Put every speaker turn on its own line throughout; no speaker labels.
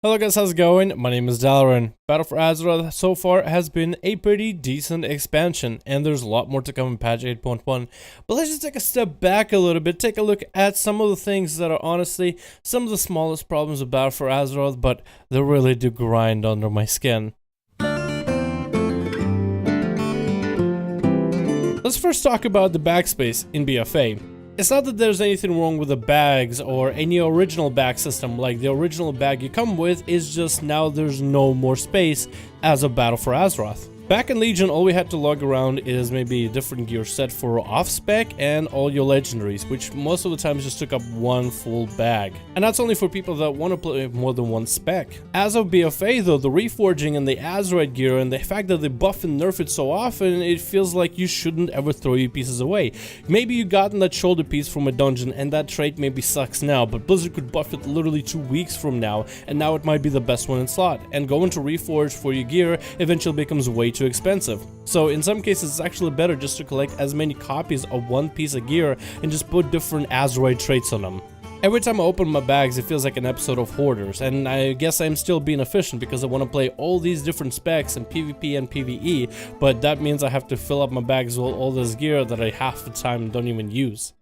Hello guys, how's it going? My name is Dalaran. Battle for Azeroth so far has been a pretty decent expansion, and there's a lot more to come in patch 8.1. But let's just take a step back a little bit, take a look at some of the things that are honestly some of the smallest problems of Battle for Azeroth, but they really do grind under my skin. Let's first talk about the backspace in BFA. It's not that there's anything wrong with the bags or any original bag system, like the original bag you come with is just now there's no more space as a Battle for Azeroth. Back in Legion, all we had to lug around is maybe a different gear set for off-spec and all your legendaries, which most of the times just took up one full bag. And that's only for people that want to play more than one spec. As of BFA though, the reforging and the Azerite gear and the fact that they buff and nerf it so often, it feels like you shouldn't ever throw your pieces away. Maybe you gotten that shoulder piece from a dungeon and that trait maybe sucks now, but Blizzard could buff it literally 2 weeks from now, and now it might be the best one in slot. And going to reforge for your gear eventually becomes way too expensive. So in some cases it's actually better just to collect as many copies of one piece of gear and just put different Azerite traits on them. Every time I open my bags it feels like an episode of Hoarders, and I guess I'm still being efficient because I want to play all these different specs in PvP and PvE, but that means I have to fill up my bags with all this gear that I half the time don't even use.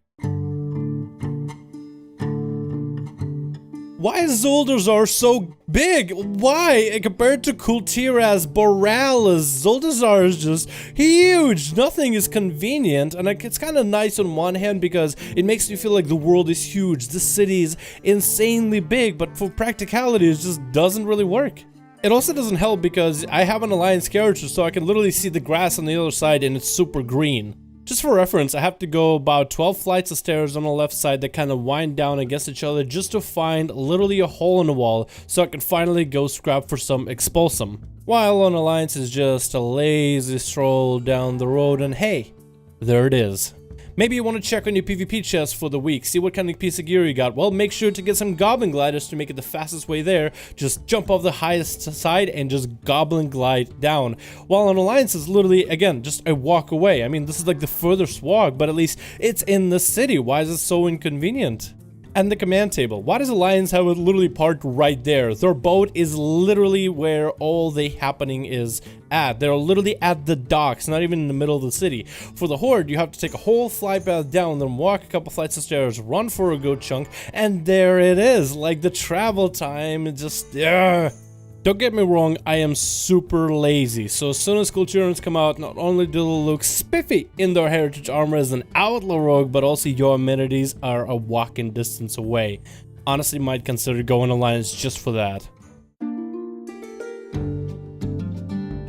Why is Zuldazar so big? Why? Compared to Kultiras, Borealis, Zuldazar is just huge. Nothing is convenient, and it's kind of nice on one hand because it makes you feel like the world is huge, the city is insanely big, but for practicality it just doesn't really work. It also doesn't help because I have an alliance character, so I can literally see the grass on the other side and it's super green. Just for reference, I have to go about 12 flights of stairs on the left side that kind of wind down against each other just to find literally a hole in the wall so I can finally go scrap for some Expulsum. While on Alliance is just a lazy stroll down the road, and hey, there it is. Maybe you want to check on your PvP chest for the week, see what kind of piece of gear you got. Well, make sure to get some Goblin Gliders to make it the fastest way there. Just jump off the highest side and just Goblin Glide down. While on Alliance is literally, again, just a walk away. I mean, this is like the furthest walk, but at least it's in the city. Why is it so inconvenient? And the command table. Why does Alliance have it literally parked right there? Their boat is literally where all the happening is at. They're literally at the docks, not even in the middle of the city. For the Horde, you have to take a whole flight path down, then walk a couple flights of stairs, run for a good chunk, and there it is. Like, the travel time, just, Don't get me wrong, I am super lazy, so as soon as Culturans come out, not only do they look spiffy in their heritage armor as an Outlaw Rogue, but also your amenities are a walking distance away. Honestly, might consider going Alliance just for that.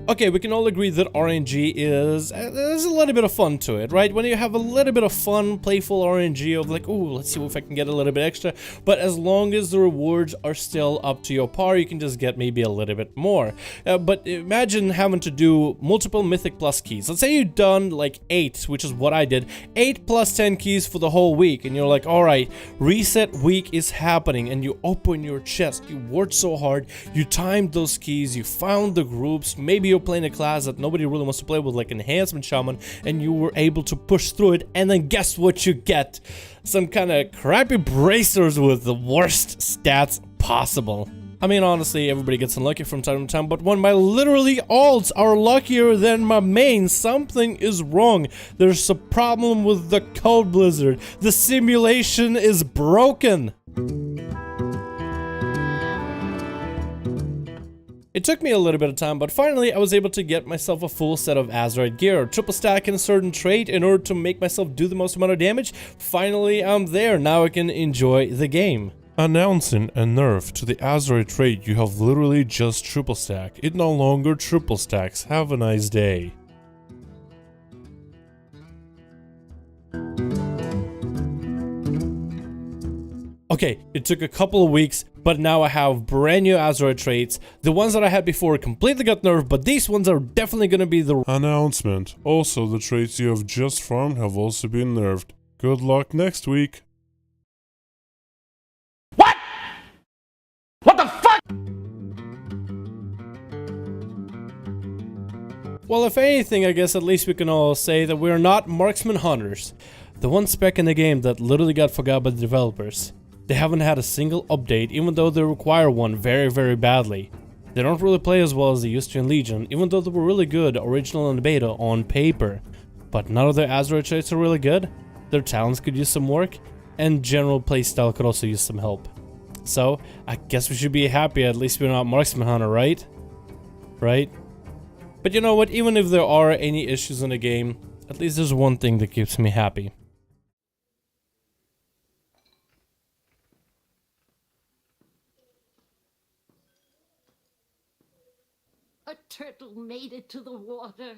Okay, we can all agree that RNG is, there's a little bit of fun to it, right? When you have a little bit of fun, playful RNG of like, ooh, let's see if I can get a little bit extra, but as long as the rewards are still up to your par, you can just get maybe a little bit more. But imagine having to do multiple Mythic plus keys. Let's say you've done like 8, which is what I did, 8 plus 10 keys for the whole week, and you're like, alright, reset week is happening, and you open your chest, you worked so hard, you timed those keys, you found the groups, maybe you're playing a class that nobody really wants to play with, like Enhancement Shaman, and you were able to push through it, and then guess what you get? Some kind of crappy bracers with the worst stats possible. I mean, honestly, everybody gets unlucky from time to time, but when my literally alts are luckier than my main, something is wrong. There's a problem with the code Blizzard. The simulation is broken. It took me a little bit of time, but finally I was able to get myself a full set of Azerite gear, triple stack in a certain trait in order to make myself do the most amount of damage. Finally, I'm there. Now I can enjoy the game. Announcing a nerf to the Azerite trait you have literally just triple stack. It no longer triple stacks. Have a nice day. Okay, it took a couple of weeks, but now I have brand new Azerite traits. The ones that I had before completely got nerfed, but these ones are definitely gonna be the announcement. Also, the traits you have just farmed have also been nerfed. Good luck next week.
What? What the fuck?
Well, if anything, I guess at least we can all say that we're not marksman hunters. The one spec in the game that literally got forgot by the developers. They haven't had a single update, even though they require one very, very badly. They don't really play as well as they used to in Legion, even though they were really good original and beta on paper. But none of their Azerite traits are really good, their talents could use some work, and general playstyle could also use some help. So, I guess we should be happy at least we're not Marksman Hunter, right? Right? But you know what, even if there are any issues in the game, at least there's one thing that keeps me happy.
A turtle made it to the water.